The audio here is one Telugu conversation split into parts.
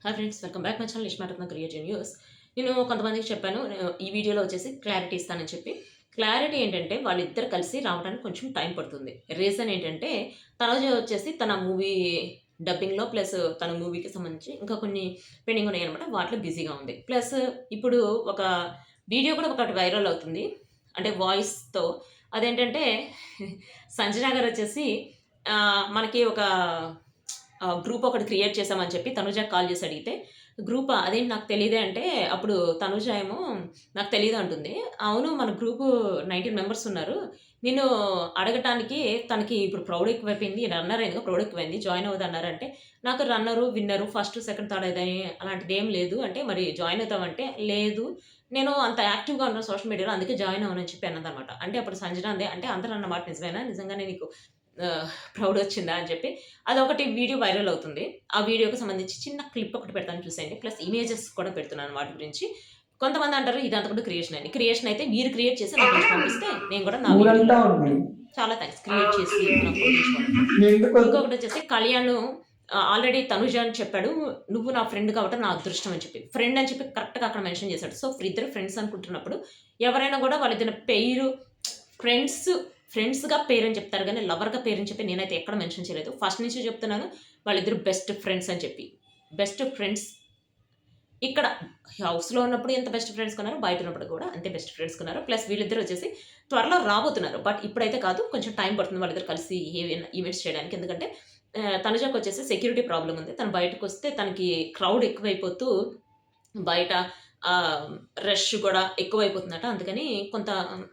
Hi friends, welcome back my channel Ishmaratna creative news. నేను కొంతమందికి చెప్పాను ఈ వీడియోలో వచ్చేసి క్లారిటీ ఇస్తానని చెప్పి. క్లారిటీ ఏంటంటే వాళ్ళిద్దరు కలిసి రావడానికి కొంచెం టైం పడుతుంది. రీజన్ ఏంటంటే తనుజ వచ్చేసి తన మూవీ డబ్బింగ్‌లో ప్లస్ తన మూవీకి సంబంధించి ఇంకా కొన్ని పెండింగ్ ఉన్నాయన్నమాట. వాటిలో బిజీగా ఉంది. ప్లస్ ఇప్పుడు ఒక వీడియో కూడా ఒకటి వైరల్ అవుతుంది. అంటే వాయిస్‌తో. అదేంటంటే సంజన గారు వచ్చేసి మనకి ఒక గ్రూప్ ఒకటి క్రియేట్ చేశామని చెప్పి తనుజకి కాల్ చేసి అడిగితే, గ్రూపా? అదేంటి నాకు తెలీదే అంటే, అప్పుడు తనుజ ఏమో నాకు తెలీదు అంటుంది. అవును, మన గ్రూపు 19 మెంబర్స్ ఉన్నారు. నిన్ను అడగటానికి తనకి ఇప్పుడు ప్రౌడ్ ఎక్కువైపోయింది. రన్నర్ అయిందిగా, ప్రౌడ్ ఎక్కువైంది. జాయిన్ అవుదన్నారంటే, నాకు రన్నరు, విన్నరు, ఫస్ట్, సెకండ్, థర్డ్ అదని అలాంటిదేం లేదు. అంటే మరి జాయిన్ అవుతావంటే, లేదు నేను అంత యాక్టివ్‌గా ఉన్నాను సోషల్ మీడియాలో అందుకే జాయిన్ అవ్వనని చెప్పి అన్నదనమాట. అంటే అప్పుడు సంజన అంది, అంటే అందరూ అన్న మాట నిజమేనా? నిజంగానే నీకు ప్రౌడొచ్చిందా అని చెప్పి అదొకటి వీడియో వైరల్ అవుతుంది. ఆ వీడియోకి సంబంధించి చిన్న క్లిప్ ఒకటి పెడతాను చూసేయండి. ప్లస్ ఇమేజెస్ కూడా పెడుతున్నాను వాటి గురించి. కొంతమంది అంటారు ఇదంతా కూడా క్రియేషన్ అని. క్రియేషన్ అయితే మీరు క్రియేట్ చేసి నాకు కొంచెం పంపిస్తే నేను కూడా నా వీడియోలో చాలా థాంక్స్. క్రియేట్ చేసి నాకు పంపించమని. ఇంకొకటొచ్చేసి కళ్యాణ్ ఆల్రెడీ తనుజ అని చెప్పాడు. నువ్వు నా ఫ్రెండ్ కావటం నా అదృష్టం అని చెప్పి. ఫ్రెండ్ అని చెప్పి కరెక్ట్‌గా అక్కడ మెన్షన్ చేశాడు. సో, ఇద్దరు ఫ్రెండ్స్ అనుకుంటున్నప్పుడు ఎవరైనా కూడా వాళ్ళిద్దరి పేరు ఫ్రెండ్స్ ఫ్రెండ్స్‌గా పేరని చెప్తారు గానీ, లవర్‌గా పేరని చెప్పి నేనైతే ఎక్కడ మెన్షన్ చేయలేదు. ఫస్ట్ నుంచి చెప్తున్నాను. వాళ్ళిద్దరు బెస్ట్ ఫ్రెండ్స్ అని చెప్పి. బెస్ట్ ఫ్రెండ్స్ ఇక్కడ హౌస్‌లో ఉన్నప్పుడు ఎంత బెస్ట్ ఫ్రెండ్స్ కున్నారో, బయట ఉన్నప్పుడు కూడా అంతే బెస్ట్ ఫ్రెండ్స్ కున్నారు. ప్లస్ వీళ్ళిద్దరూ వచ్చేసి త్వరలో రాబోతున్నారు. బట్ ఇప్పుడైతే కాదు. కొంచెం టైం పడుతుంది వాళ్ళిద్దరు కలిసి ఏవైనా ఈవెంట్స్ చేయడానికి. ఎందుకంటే తనుజకొచ్చేసి సెక్యూరిటీ ప్రాబ్లమ్ ఉంది. తను బయటకొస్తే తనకి క్రౌడ్ ఎక్కువైపోతూ బయట రష్ కూడా ఎక్కువైపోతుందట. అందుకని కొంత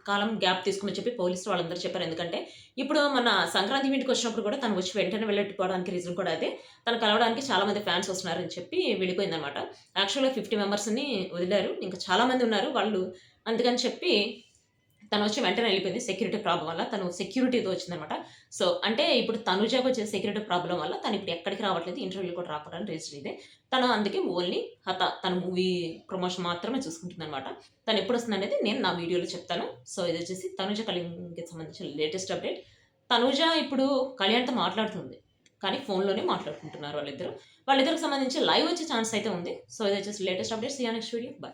కాలం గ్యాప్ తీసుకోమని చెప్పి పోలీసులు వాళ్ళందరూ చెప్పారు. ఎందుకంటే ఇప్పుడు మన సంక్రాంతి ఈవెంట్‌కొచ్చినప్పుడు కూడా తను వచ్చి వెంటనే వెళ్ళిపోవడానికి రీజన్ కూడా అదే. తను కలవడానికి చాలా మంది ఫ్యాన్స్ వస్తున్నారని చెప్పి వెళ్ళిపోయిందనమాట. యాక్చువల్‌గా 50 మెంబర్స్‌ని వదిలారు. ఇంకా చాలా మంది ఉన్నారు. వాళ్ళు అందుకని చెప్పి తనొచ్చి వెంటనే ఎళ్ళిపోయింది. సెక్యూరిటీ ప్రాబ్లమ్ వల్ల. తను సెక్యూరిటీతో వచ్చిందనమాట. సో, అంటే ఇప్పుడు తనుజకొచ్చే సెక్యూరిటీ ప్రాబ్లమ్ వల్ల తనిప్పుడు ఎక్కడికి రావట్లేదు. ఇంటర్వ్యూలు కూడా రాకపోవడానికి రీజన్ ఇదే. తను అందుకే ఓన్లీ తన మూవీ ప్రమోషన్ మాత్రమే చూసుకుంటుందనమాట. తనెప్పుడొస్తుందనేది నేను నా వీడియోలో చెప్తాను. సో, ఇదొచ్చేసి తనుజ కళ్యాణ్‌కి సంబంధించిన లేటెస్ట్ అప్డేట్. తనుజ ఇప్పుడు కళ్యాణ్‌తో మాట్లాడుతుంది. కానీ ఫోన్‌లోనే మాట్లాడుకుంటున్నారు వాళ్ళిద్దరు. వాళ్ళిద్దరికి సంబంధించి లైవ్ వచ్చే ఛాన్స్ అయితే ఉంది. సో, ఇదొచ్చేసి latest update. See you next video. By.